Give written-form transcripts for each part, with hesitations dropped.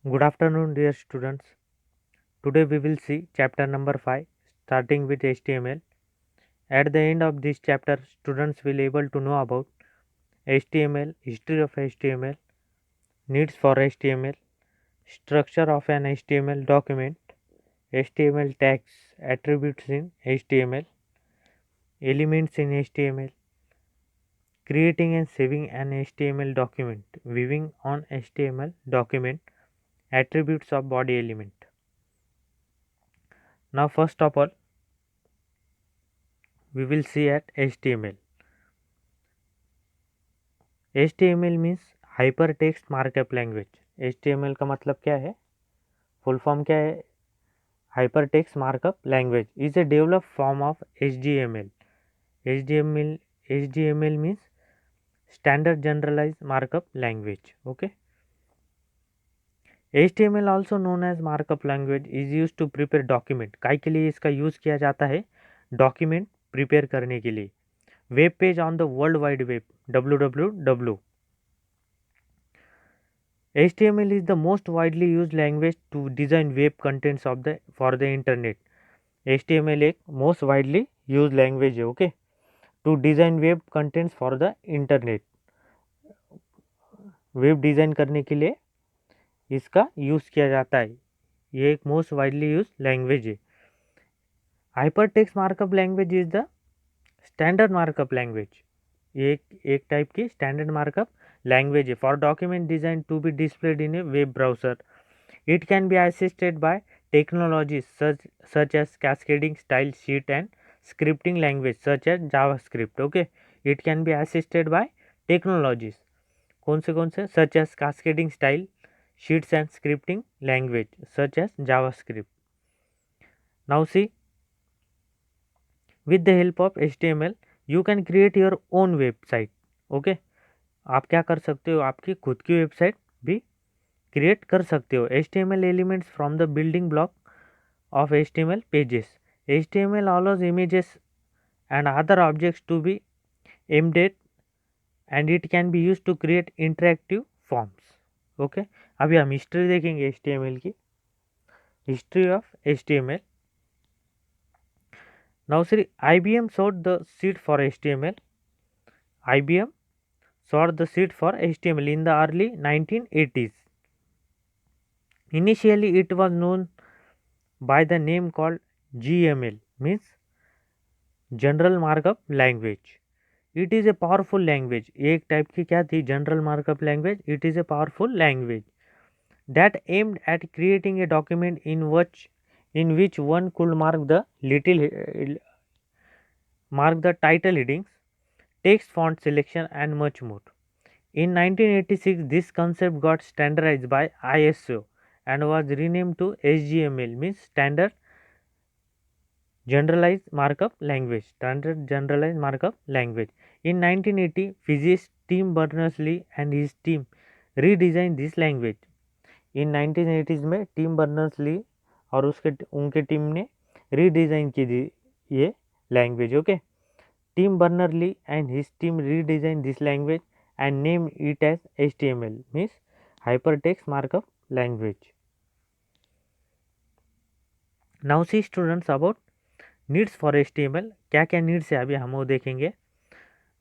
Good afternoon, dear students. Today we will see chapter number 5 starting with HTML. At the end of this chapter, students will able to know about HTML, history of HTML, needs for HTML, structure of an HTML document, HTML tags, attributes in HTML, elements in HTML, creating and saving an HTML document, viewing on HTML document, attributes of body element. Now first of all, we will see at HTML. HTML means hypertext markup language. HTML का मतलब क्या है, full form क्या है? Hypertext markup language is a develop form of HTML. HTML means standard generalized markup language. Okay. HTML also known as markup language is used to prepare document. काय के लिए इसका यूज किया जाता है? डॉक्यूमेंट प्रिपेयर करने के लिए. Web page on the world wide web, www. HTML is the most widely used language to design web contents for the internet. HTML एक most widely used language है, okay, to design web contents for the internet. Web design करने के लिए इसका use किया जाता है. ये एक मोस्ट वाइडली यूज लैंग्वेज है. Hypertext markup language is the standard markup language. ये एक टाइप की स्टैंडर्ड मार्कअप लैंग्वेज है for document design to be displayed in a web browser. It can be assisted by technologies such as cascading style sheet and scripting language such as JavaScript. Okay, it can be assisted by technologies. कौन से such as cascading style sheets and scripting language such as JavaScript. Now see, with the help of HTML you can create your own website. Okay, आप क्या कर सकते हो, आपकी खुद की वेबसाइट भी क्रिएट कर सकते हो. HTML elements from the building block of HTML pages. HTML allows images and other objects to be embedded and it can be used to create interactive forms. Okay, अभी हम हिस्ट्री देखेंगे HTML की. History of HTML. Now see, IBM sowed the seed for HTML. IBM sowed the seed for HTML in the early 1980s. Initially it was known by the name called GML, means general markup language. It is a powerful language. एक type की क्या थी? General markup language. It is a powerful language that aimed at creating a document in which one could mark the title headings, text font selection and much more. In 1986 this concept got standardized by ISO and was renamed to HTML, means standard generalized markup language. Standard generalized markup language. In 1980, physicist Tim Berners-Lee and his team redesigned this language. In 1980s में team Berners-Lee और उनके team ने redesign की थी ये language. Okay, Tim Berners Lee and his team redesign this language and name it as HTML, means hypertext markup language. Now see students about needs for HTML. क्या क्या needs है अभी हम वो देखेंगे.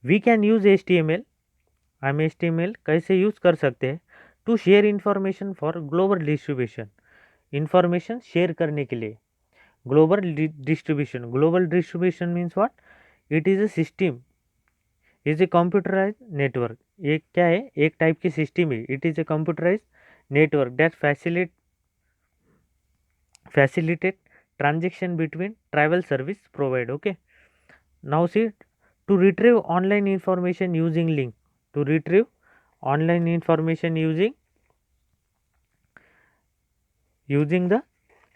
We can use HTML. हम HTML कैसे use कर सकते हैं? To share information for global distribution. Information share करने के लिए. Global distribution. Global distribution means what? It is a system, is a computerise network. ये क्या है? एक टाइप की सिस्टम है. It is a computerise network that facilitate transaction between travel service provider. Okay, now see, to retrieve online information using link. To retrieve online information using the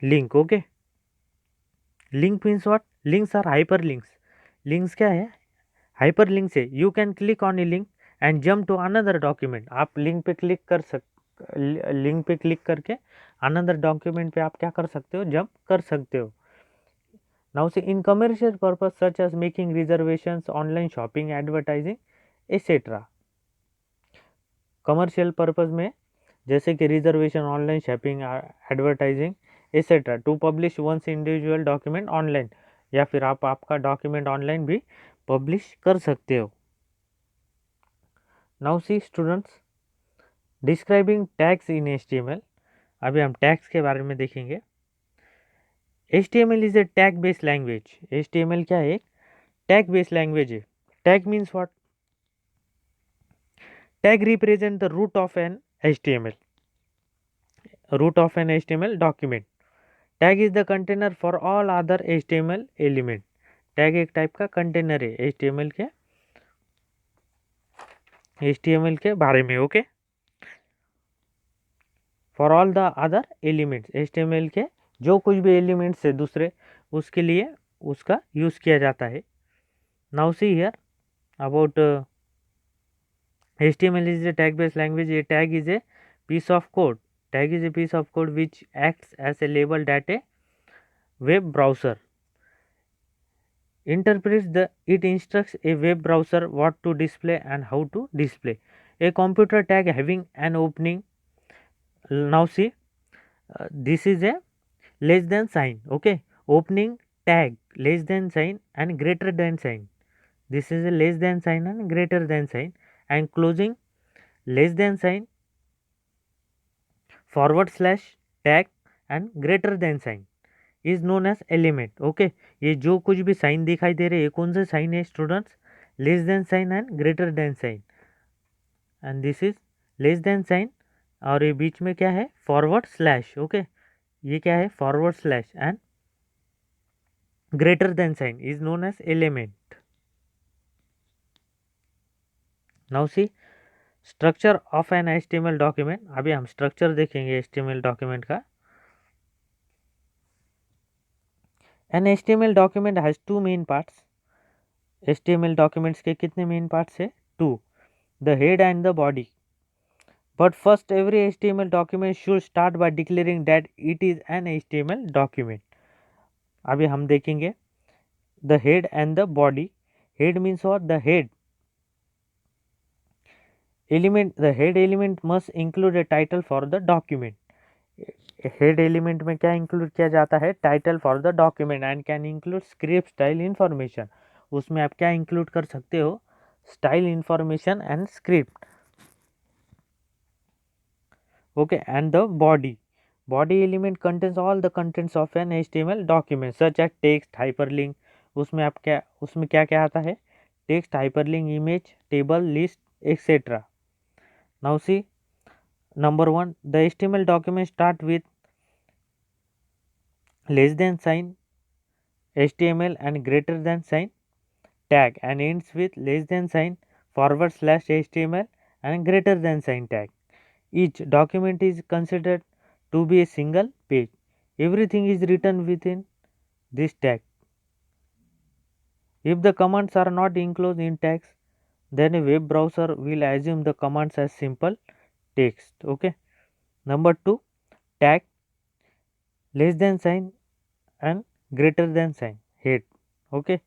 link. Okay, link means what? Links are hyperlinks. Links क्या है? hyperlinks है. You can click on a link and jump to another document. आप link पे click कर link पे click करके another document पे आप क्या कर सकते हो? जंप कर सकते हो. Now say in commercial purpose such as making reservations, online shopping, advertising etcetera. Commercial purpose में जैसे कि reservation, online shopping, advertising etcetera, to publish once individual document online, या फिर आप आपका डॉक्यूमेंट ऑनलाइन भी पब्लिश कर सकते हो। Now see students, describing tags in HTML। अभी हम टैग्स के बारे में देखेंगे। HTML is a tag based language. HTML क्या है? टैग बेस्ड लैंग्वेज है। Tag means what? Tag represent the root of an HTML, root of an HTML document. Tag is the container for all other HTML element. Tag एक type का container है HTML के बारे में। Okay, for all the other elements, HTML के जो कुछ भी एलिमेंट्स है दूसरे, उसके लिए उसका यूज किया जाता है। Now see here about HTML is a tag based language. A tag is a piece of code. Tag is a piece of code which acts as a label that a web browser interprets. It instructs a web browser what to display and how to display. A computer tag having an opening. Now see, this is a less than sign. Okay, opening tag, less than sign and greater than sign. This is a less than sign and greater than sign, and closing less than sign, forward slash tag and greater than sign is known as element. Okay, ये जो कुछ भी sign दिखाई दे रहे हैं, ये कौन से साइन है students? Less than sign and greater than sign, and this is less than sign, और ये बीच में क्या है? Forward slash. ओके, ये क्या है? Forward slash, and greater than sign is known as element. Now see structure of an HTML document. अभी हम स्ट्रक्चर देखेंगे HTML डॉक्यूमेंट का। An HTML document has two main parts. HTML documents के कितने main parts है? Two, the head and the body. But first, every HTML document should start by declaring that it is an HTML document. अभी हम देखेंगे the head and the body. Head means what? The head element. The head element must include a title for the document. Head element में क्या include किया जाता है? Title for the document, and can include script style information. उसमें आप क्या include कर सकते हो? Style information and script. Okay, and the body element contains all the contents of an HTML document such as text, hyperlink। उसमें क्या क्या आता है? Text, hyperlink, image, table, list, etc. Now see, number 1, the HTML document start with less than sign HTML and greater than sign tag, and ends with less than sign forward slash HTML and greater than sign tag. Each document is considered to be a single page. Everything is written within this tag. If the commands are not enclosed in tags, then a web browser will assume the commands as simple text. Okay. Number 2, tag, less than sign and greater than sign, head. Okay,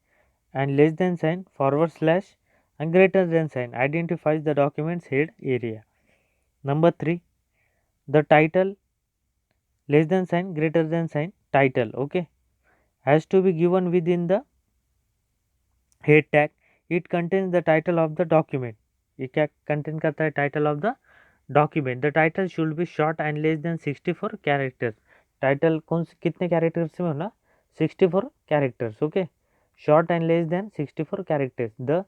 and less than sign, forward slash and greater than sign identifies the document's head area. Number 3, the title, less than sign, greater than sign, title. Okay, has to be given within the head tag. It contains the title of the document. ये क्या contain करता है? Title of the document. The title should be short and less than 64 characters. Title कौन से कितने characters में होना? 64 characters. Okay, short and less than 64 characters. The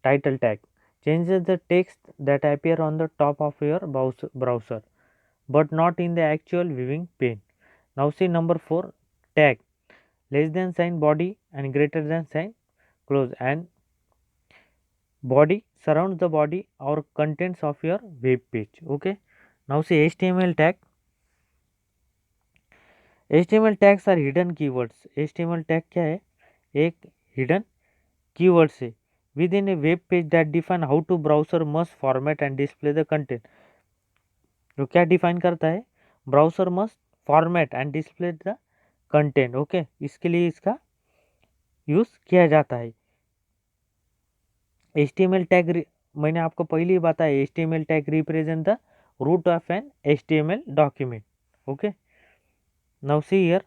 title tag changes the text that appear on the top of your browser but not in the actual viewing pane. Now see number 4, tag, less than sign body and greater than sign close, and body surrounds the body or contents of your web page. Okay, now see HTML tag. HTML tags are hidden keywords. HTML tag क्या है? एक hidden keywords है within a web page that define how to browser must format and display the content. जो क्या define करता है? Browser must format and display the content. Okay, इसके लिए इसका यूज किया जाता है। HTML टैग मैंने आपको पहले ही बताया, HTML tag represent the root of an HTML document. Okay. Now see here,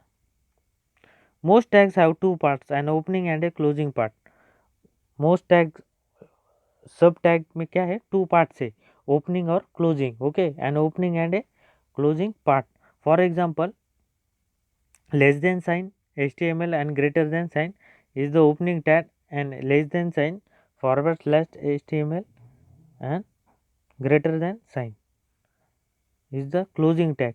most tags have two parts, an opening and a closing part. Most tags सब टैग में क्या है, टू पार्ट्स है, opening और closing. Okay, an opening and A closing part. For example, less than sign HTML and greater than sign is the opening tag, and less than sign / HTML and greater than sign is the closing tag.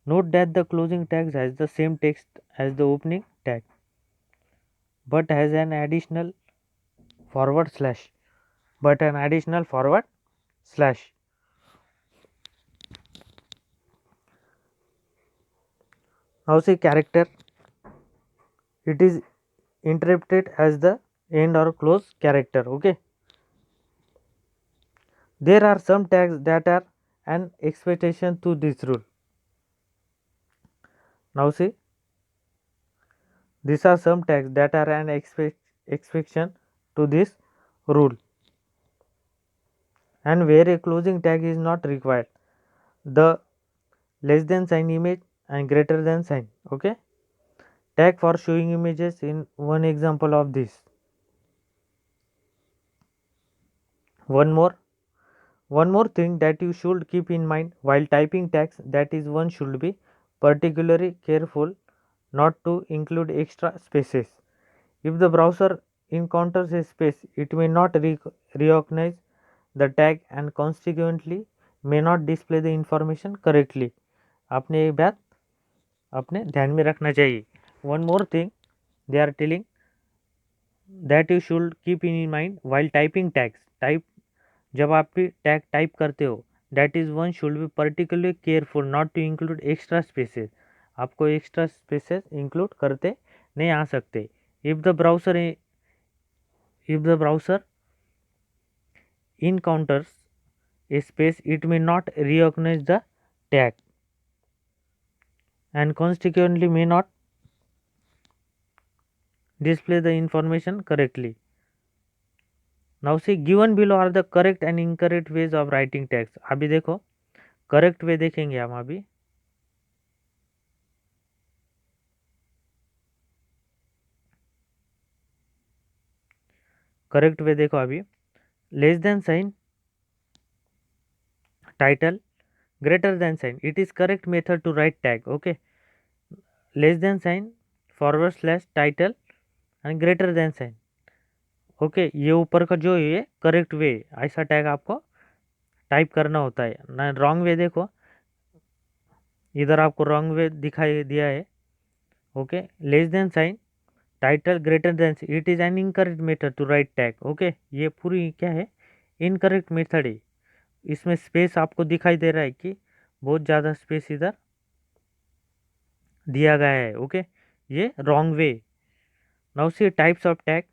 Note that the closing tag has the same text as the opening tag but has an additional forward slash. Now see character, it is interpreted as the end or close character. Okay, there are some tags that are an exception to this rule. Now see, these are some tags that are an exception to this rule, and where a closing tag is not required, the less than sign image and greater than sign. Okay, tag for showing images in one example of this. One more thing that you should keep in mind while typing tags, that is, one should be particularly careful not to include extra spaces. If the browser encounters a space, it may not recognize the tag and consequently may not display the information correctly. आपने ये बात अपने ध्यान में रखना चाहिए. One more thing they are telling that you should keep in mind while typing tags. जब आप भी टैग टाइप करते हो, that is one should be particularly careful not to include extra spaces. आपको एक्स्ट्रा स्पेसेस इंक्लूड करते नहीं आ सकते. If the browser encounters a space, it may not recognize the tag and consequently may not display the information correctly. Now see, given below are the correct and incorrect ways of writing tags. अभी देखो correct way देखेंगे हम. अभी correct way देखो. अभी less than sign title, greater than sign, it is correct method to write tag. Okay, less than sign / title and greater than sign. Okay, ये ऊपर का जो ये करेक्ट वे, ऐसा टैग आपको टाइप करना होता है ना. रॉन्ग वे देखो, इधर आपको रॉन्ग वे दिखाई दिया है. Okay, less than sign title greater than, it is an incorrect method to write tag. Okay, ये पूरी क्या है, इनकरेक्ट मेथड है. इसमें स्पेस आपको दिखाई दे रहा है कि बहुत ज़्यादा स्पेस इधर दिया गया है. ओके, ये wrong way. Now see types of tag.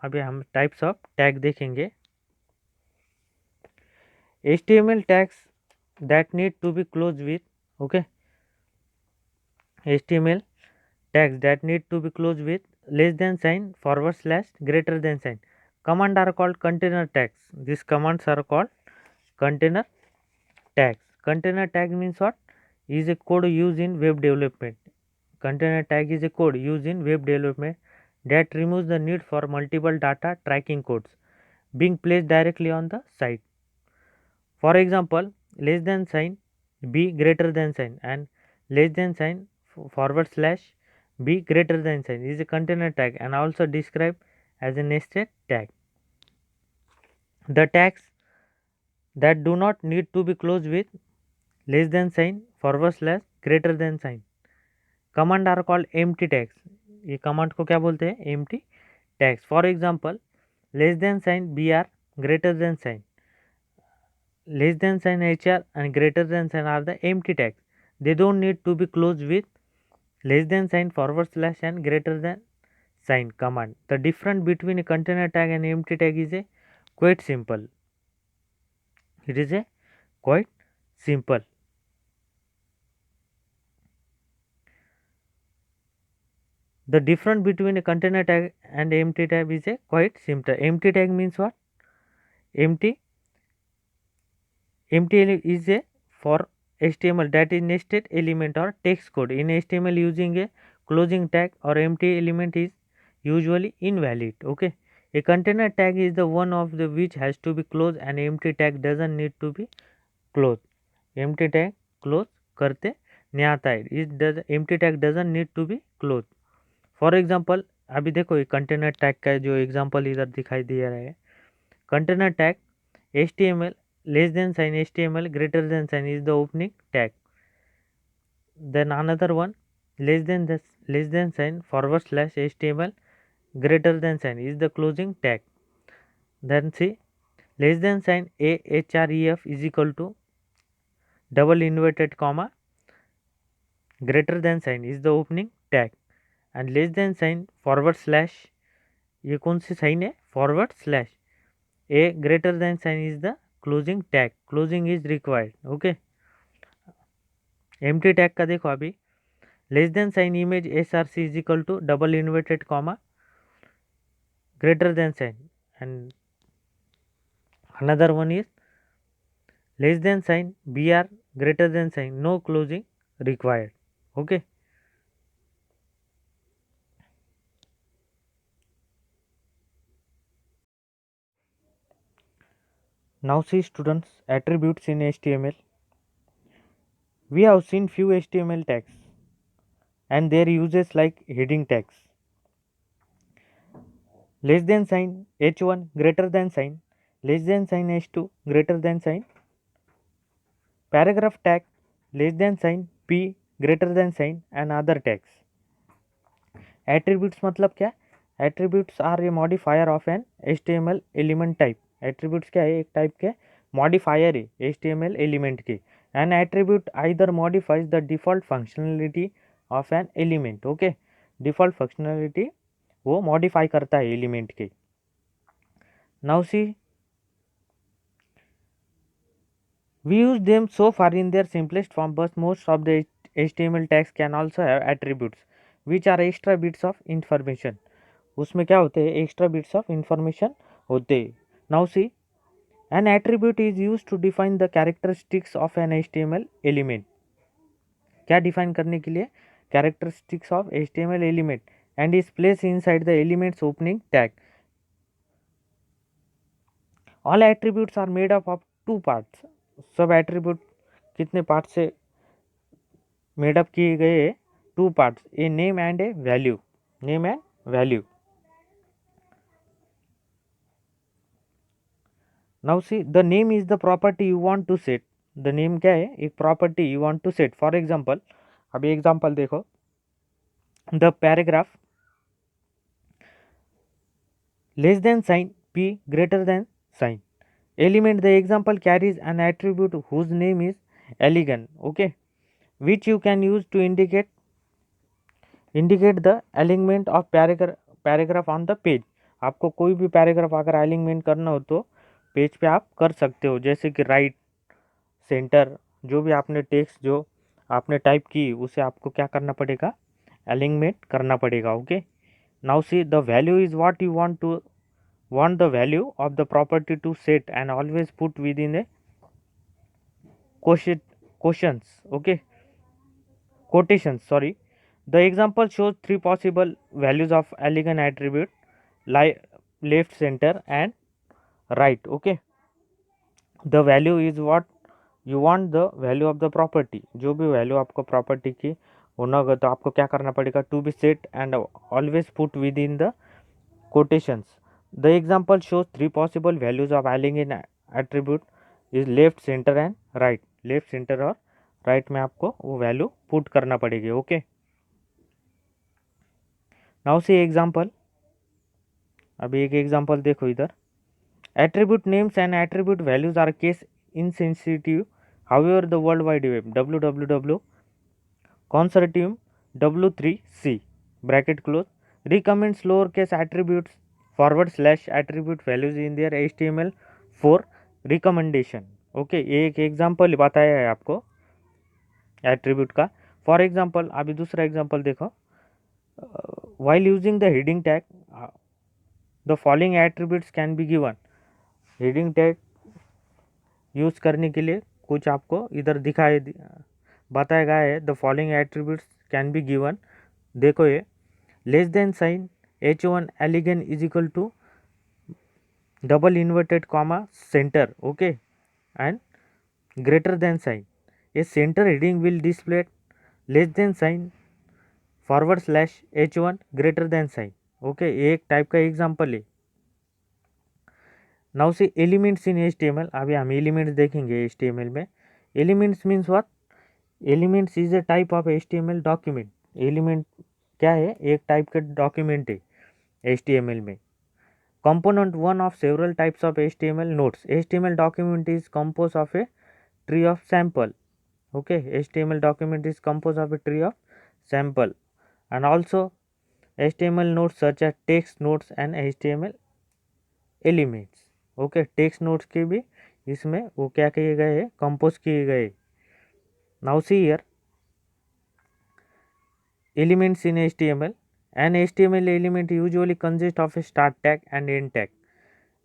अभी हम टाइप्स ऑफ टैग देखेंगे. HTML tags that need to be closed with. Okay, HTML tags that need to be closed with less than sign / greater than sign command are called container tags. These commands are called container tags. Container tag means what? Is a code used in web development. Container tag is a code used in web development that removes the need for multiple data tracking codes being placed directly on the site. For example, less than sign b greater than sign and less than sign / b greater than sign is a container tag and also described as a nested tag. The tags that do not need to be closed with less than sign / greater than sign command are called empty tags. ये command को क्या बोलते हैं? empty tags. For example, less than sign br greater than sign, less than sign hr and greater than sign are the empty tags. They don't need to be closed with less than sign / and greater than sign command. The difference between a container tag and empty tag is a quite simple. It is a quite simple. The difference between a container tag and empty tag is a quite simple. Empty tag means what? Empty empty is a for HTML, that is nested element or text code. In HTML, using a closing tag or empty element is usually invalid. Okay, a container tag is the one of the which has to be closed, and empty tag doesn't need to be closed. Empty tag close करते नहीं आता है, it does empty tag doesn't need to be close. For example अभी देखो ये container tag का जो example इधर दिखाई दे रहा है. Container tag HTML less than sign HTML greater than sign is the opening tag. Then another one less than sign forward slash HTML greater than sign is the closing tag. Then see less than sign AHREF is equal to double inverted comma greater than sign is the opening tag, and less than sign forward slash ये कौन सी sign है, forward slash. A greater than sign is the closing tag, closing is required. Okay, empty tag का देखो अभी less than sign image SRC is equal to double inverted comma greater than sign, and another one is less than sign BR greater than sign, no closing required. Okay, now see students, attributes in HTML. We have seen few HTML tags and their uses like heading tags. Less than sign H1 greater than sign, less than sign H2 greater than sign, paragraph tag less than sign P greater than sign, and other tags. Attributes मतलब क्या? Attributes are a modifier of an HTML element type. Attributes क्या है? एक type के modifier है HTML element के. An attribute either modifies the default functionality of an element. Okay, default functionality वो modify करता है element के. Now see, we use them so far in their simplest form, but most of the HTML tags can also have attributes which are extra bits of information. उसमें क्या होते हैं? Extra bits of information होते हैं. Now see, an attribute is use to define the characteristics of an HTML element. क्या define करने के लिए? Characteristics of HTML element, and is place inside the elements opening tag. All attributes are made up of two parts. सब attribute कितने part से made up किए गए? Two parts, a name and a value. Name and value. Now see, the name is the property you want to set. The name क्या है? एक property you want to set. For example, अभी example देखो, the paragraph less than sign P greater than sign element. The example carries an attribute whose name is elegant. Okay, which you can use to indicate the alignment of paragraph on the page. आपको कोई भी paragraph अगर alignment करना हो तो page पे आप कर सकते हो, जैसे कि राइट, सेंटर, जो भी आपने टेक्स्ट जो आपने टाइप की उसे आपको क्या करना पड़ेगा? अलाइनमेंट करना पड़ेगा. Okay, now C, the value is what you want the value of the property to set and always put within a quotients. Okay, quotations, sorry. The example shows three possible values of elegant attribute: left, center and right. Okay, the value is what you want, the value of the property. जो भी value आपको property की होना होगा तो आपको क्या करना पड़ेगा? To be set and always put within the quotations. The example shows three possible values of elegant attribute is left, center and right. Left, centre और राइट में आपको वो वैल्यू पुट करना पड़ेगी. ओके, नाउ सी example. अभी एक example देखो इधर. Attribute names and attribute values are case insensitive. However, the World Wide Web www consortium W3C bracket close recommends lowercase attributes / attribute values in their HTML4 recommendation. Okay, ये एक example बताया है आपको attribute का. For example अभी दूसरा example देखो. while using the heading tag, the following attributes can be given. heading tag use करने के लिए कुछ आपको इधर बताया गया है। The following attributes can be given. देखो ये less than sign H1 elegant is equal to double inverted comma center, okay, and greater than sign, a center heading will display less than sign forward slash H1 greater than sign, okay, ये एक type का example है। Now see elements in HTML। अभी हम elements देखेंगे HTML में। Elements means what? Elements is a type of HTML document. Element क्या है? एक टाइप का डॉक्यूमेंट है HTML में। Component one of several types of HTML nodes. HTML document is composed of a tree of sample. Okay, HTML document is composed of a tree of sample, and also HTML nodes such as text nodes and HTML elements. Okay, text nodes के भी इसमें वो क्या किए गए हैं? Compose किए गए। Now see here, elements in HTML. An HTML element usually consists of a start tag and end tag.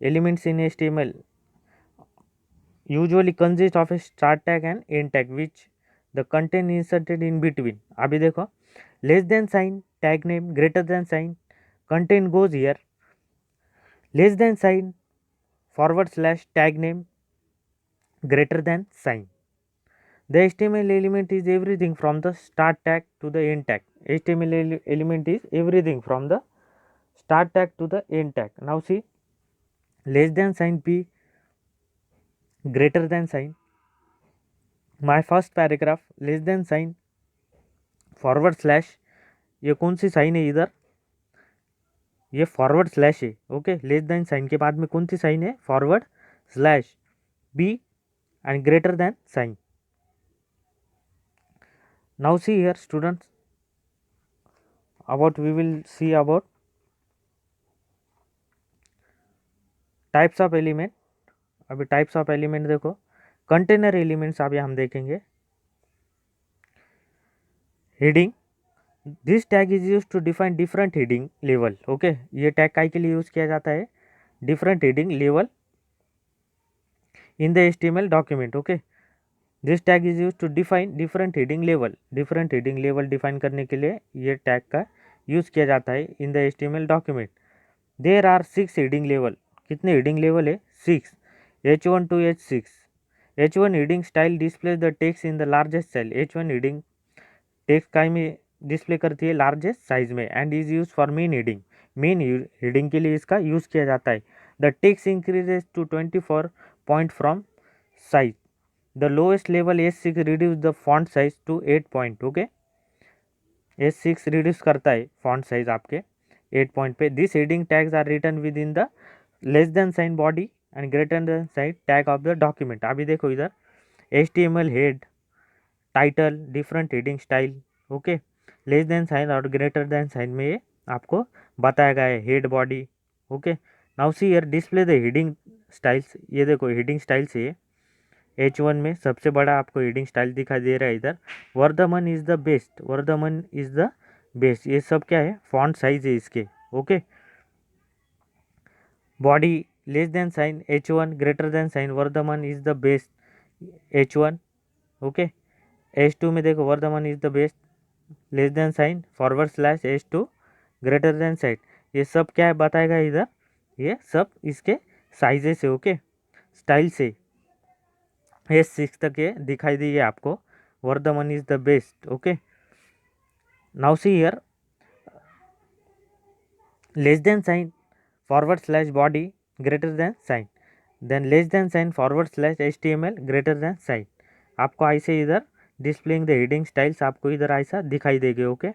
Elements in HTML usually consist of a start tag and end tag which the content inserted in between. अभी देखो, less than sign tag name, greater than sign content goes here, less than sign forward slash tag name, greater than sign. The HTML element is everything from the start tag to the end tag. HTML element is everything from the start tag to the end tag. Now see, less than sign P, greater than sign. My first paragraph, less than sign forward slash, ये कौन सी sign है इधर? ये forward slash है, okay. Less than sign के बाद में कौन सी साइन है? Forward slash B and greater than sign. Now see here students, about we will see about types of element. अभी टाइप्स ऑफ एलिमेंट देखो, कंटेनर एलिमेंट्स अभी हम देखेंगे। Heading, this tag is use to define different heading level, okay. ये tag काय के लिए use किया जाता है? Different heading level in the HTML document, okay. This tag is use to define different heading level. Different heading level define करने के लिए ये टैग का यूज किया जाता है in the HTML document. There are 6 heading level. कितने heading level है? 6, H1 to H6। H1 heading style display the text in the largest cell. H1 heading text का में डिस्प्ले करती है लार्जेस्ट साइज में, and is use for main heading. Main heading के लिए इसका यूज किया जाता है। The text increases to 24 point from size. The lowest level H6 reduce the font size to 8 point, okay. H6 reduce करता है font size आपके 8 point पे। This heading tags are written within the less than sign body and greater than sign tag of the document. अभी देखो इधर HTML head, title, different heading style, okay. Less than sign और greater than sign में ये आपको बताया गया है, head, body, okay. Now see here display the heading styles. ये देखो हेडिंग स्टाइल्स है। H1 में सबसे बड़ा आपको हेडिंग स्टाइल दिखाई दे रहा है इधर, Vardhaman is the best. Vardhaman is the best, ये सब क्या है? फॉन्ट साइज है इसके, okay. Body, less than sign H1, greater than sign Vardhaman is the best H1, okay. H2 में देखो Vardhaman is the best, less than sign forward slash H2 greater than sign. ये सब क्या है बताएगा इधर? ये सब इसके साइजेस है, ओके, स्टाइल से। H6 तक ये दिखाई दी है आपको, Vardhaman is the best, okay. Now see here, less than sign forward slash body greater than sign, then less than sign forward slash HTML greater than sign. आपको ऐसे इधर डिस्प्लेइंग द हेडिंग स्टाइल्स आपको इधर ऐसा दिखाई देंगे, okay.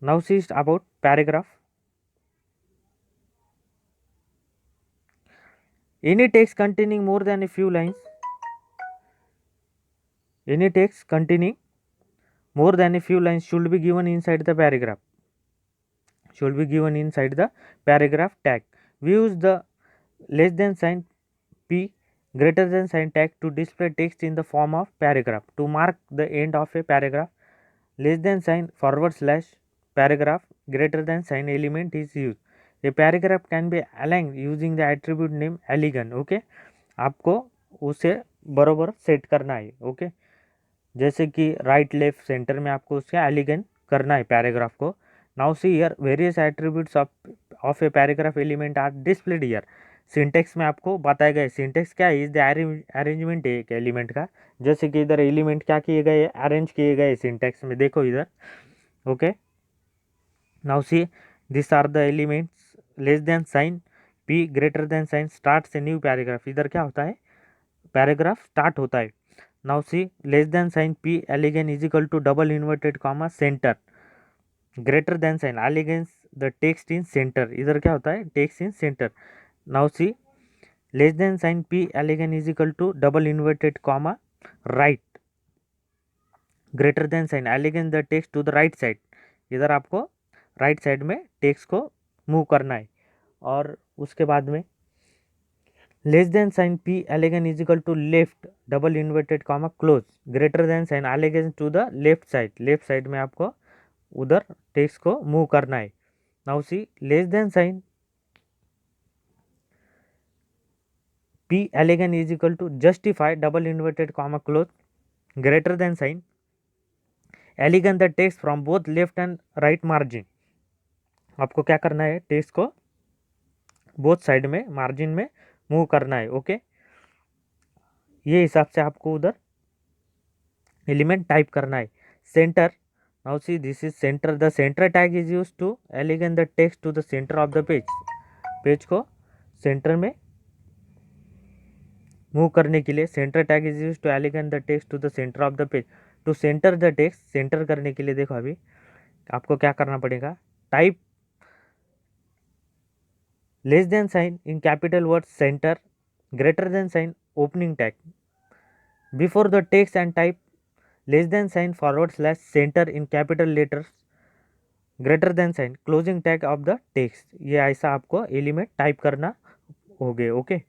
Now see about paragraph. Any text containing more than a few lines, any text containing more than a few lines should be given inside the paragraph, should be given inside the paragraph tag. We use the less than sign P, greater than sign tag to display text in the form of paragraph. To mark the end of a paragraph, less than sign forward slash paragraph greater than sign element is used. A paragraph can be align using the attribute name align. Okay, आपको उसे बरोबर set करना है। Okay, जैसे कि right left centre में आपको उसके एलिगन करना है पैराग्राफ को। Now see here various attributes of a paragraph element are displayed here. Syntax में आपको बताया गया है। सिंटेक्स क्या है? इज द अरेंजमेंट एक एलिमेंट का। जैसे कि इधर एलिमेंट क्या किए गए, अरेंज किए गए सिंटेक्स में, देखो इधर। Okay, now see this are the elements. Less than sign, p greater than sign starts a new paragraph. इधर क्या होता है? पैराग्राफ स्टार्ट होता है। Now see less than sign p align is equal to double inverted comma centre, greater than sign aligns the text in centre. इधर क्या होता है? Text in centre. Now see less than sign p align is equal to double inverted comma right, greater than sign aligns the text to the right side. इधर आपको right side में text को move करना है। और उसके बाद में less than sign p align is equal to left double inverted comma close, greater than sign aligns to the left side. Left side में आपको उधर टेक्स्ट को मूव करना है। Now see less than sign p align is equal to justify double inverted comma close, greater than sign align the text from both left and right margin. आपको क्या करना है? टेक्स्ट को बोथ साइड में margin में move करना है। Okay, ये हिसाब से आपको उधर एलिमेंट टाइप करना है। Centre, now see this is centre. The centre tag is use to align the text to the centre of the page. Page को सेंटर में मूव करने के लिए centre tag is use to align the text to the centre of the page. To centre the text, centre करने के लिए देखो अभी आपको क्या करना पड़ेगा? Type less than sign in capital word centre, greater than sign opening tag before the text and type less than sign forward slash centre in capital letters, greater than sign closing tag of the text. ये ऐसा आपको element type करना होगे। Okay,